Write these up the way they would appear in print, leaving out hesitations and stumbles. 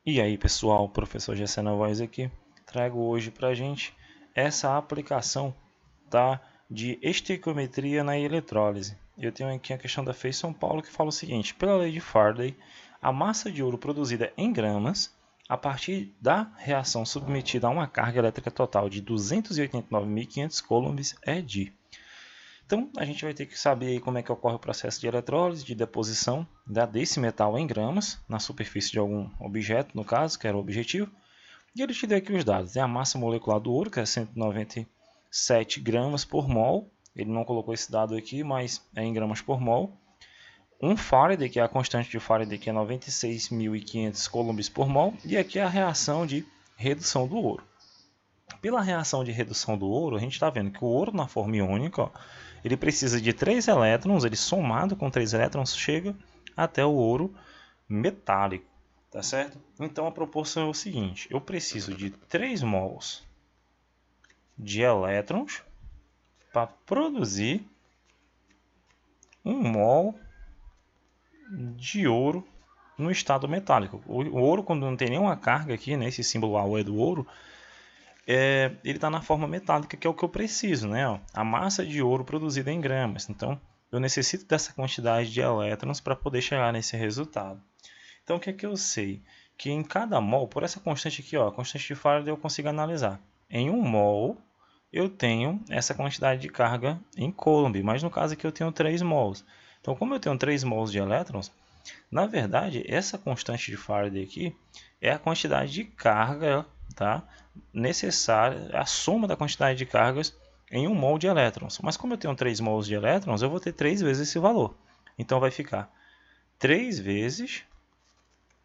E aí pessoal, professor Gessé Novaes aqui, trago hoje para a gente essa aplicação, tá, de estequiometria na eletrólise. Eu tenho aqui a questão da FEI São Paulo que fala o seguinte: pela lei de Faraday, a massa de ouro produzida em gramas a partir da reação submetida a uma carga elétrica total de 289.500 coulombs é de... Então, a gente vai ter que saber como é que ocorre o processo de eletrólise, de deposição desse metal em gramas, na superfície de algum objeto, no caso, que era o objetivo. E ele te deu aqui os dados. Tem a massa molecular do ouro, que é 197 gramas por mol. Ele não colocou esse dado aqui, mas é em gramas por mol. 1 Faraday, que é a constante de Faraday, que é 96.500 coulombs por mol. E aqui é a reação de redução do ouro. Pela reação de redução do ouro, a gente está vendo que o ouro na forma iônica, ó, ele precisa de 3 elétrons, ele somado com 3 elétrons chega até o ouro metálico, tá certo? Então a proporção é o seguinte: eu preciso de 3 mols de elétrons para produzir 1 mol de ouro no estado metálico. O ouro, quando não tem nenhuma carga aqui, né, esse símbolo AU é do ouro, ele está na forma metálica, que é o que eu preciso, né? Ó, a massa de ouro produzida em gramas. Então, eu necessito dessa quantidade de elétrons para poder chegar nesse resultado. Então, o que é que eu sei? Que em cada mol, por essa constante aqui, ó, a constante de Faraday, eu consigo analisar. Em 1 mol, eu tenho essa quantidade de carga em Coulomb, mas no caso aqui eu tenho 3 mols. Então, como eu tenho 3 mols de elétrons, na verdade, essa constante de Faraday aqui é a quantidade de carga, tá, necessária, a soma da quantidade de cargas em 1 mol de elétrons. Mas como eu tenho 3 mols de elétrons, eu vou ter 3 vezes esse valor. Então vai ficar 3 vezes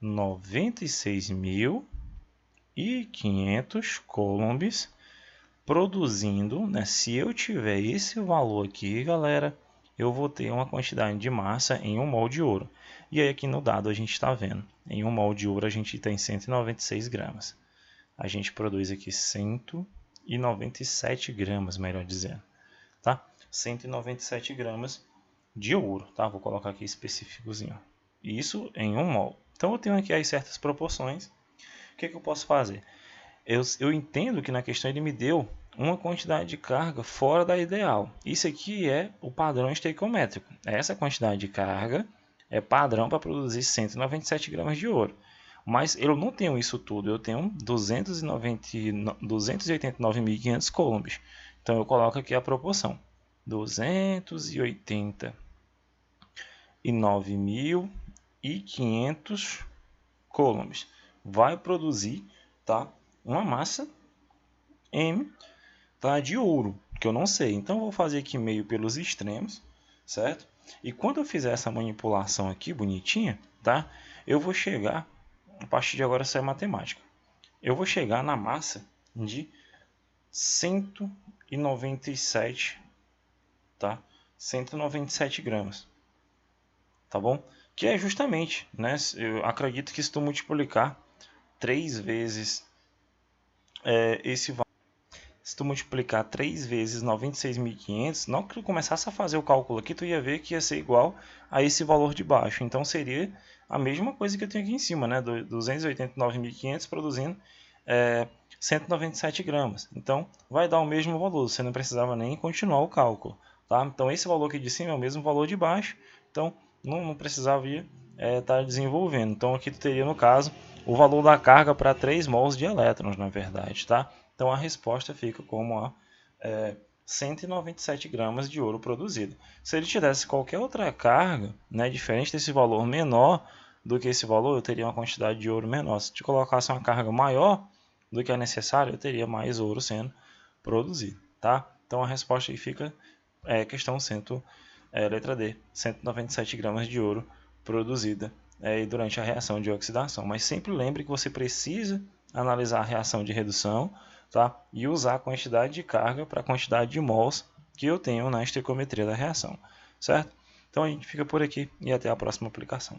96.500 coulombs produzindo, né? Se eu tiver esse valor aqui, galera, eu vou ter uma quantidade de massa em 1 mol de ouro. E aí aqui no dado a gente está vendo, em 1 mol de ouro a gente tem 196 gramas. A gente produz aqui 197 gramas, melhor dizendo, tá? 197 gramas de ouro, tá? Vou colocar aqui específicozinho. Isso em 1 mol. Então eu tenho aqui as certas proporções. O que eu posso fazer? Eu entendo que na questão ele me deu uma quantidade de carga fora da ideal. Isso aqui é o padrão estequiométrico. Essa quantidade de carga é padrão para produzir 197 gramas de ouro. Mas eu não tenho isso tudo, eu tenho 289.500 coulombs. Então eu coloco aqui a proporção: 289.500 coulombs. Vai produzir, tá, uma massa M, tá, de ouro, que eu não sei. Então eu vou fazer aqui meio pelos extremos, certo? E quando eu fizer essa manipulação aqui bonitinha, tá, eu vou chegar, a partir de agora sai matemática, eu vou chegar na massa de 197, tá, 197 gramas, tá bom? Que é justamente, né, eu acredito que se tu multiplicar 3 vezes esse valor, se tu multiplicar 3 vezes 96.500, não que tu começasse a fazer o cálculo aqui, tu ia ver que ia ser igual a esse valor de baixo. Então seria a mesma coisa que eu tenho aqui em cima, né? 289.500 produzindo 197 gramas. Então vai dar o mesmo valor, você não precisava nem continuar o cálculo, tá? Então esse valor aqui de cima é o mesmo valor de baixo, então não precisava estar desenvolvendo. Então aqui tu teria, no caso, o valor da carga para 3 mols de elétrons, na verdade, tá? Então a resposta fica como 197 gramas de ouro produzido. Se ele tivesse qualquer outra carga, né, diferente desse valor, menor do que esse valor, eu teria uma quantidade de ouro menor. Se te colocasse uma carga maior do que é necessário, eu teria mais ouro sendo produzido, tá? Então a resposta aí fica questão letra D, 197 gramas de ouro produzida durante a reação de oxidação. Mas sempre lembre que você precisa analisar a reação de redução, tá? E usar a quantidade de carga para a quantidade de mols que eu tenho na estequiometria da reação, certo? Então a gente fica por aqui e até a próxima aplicação.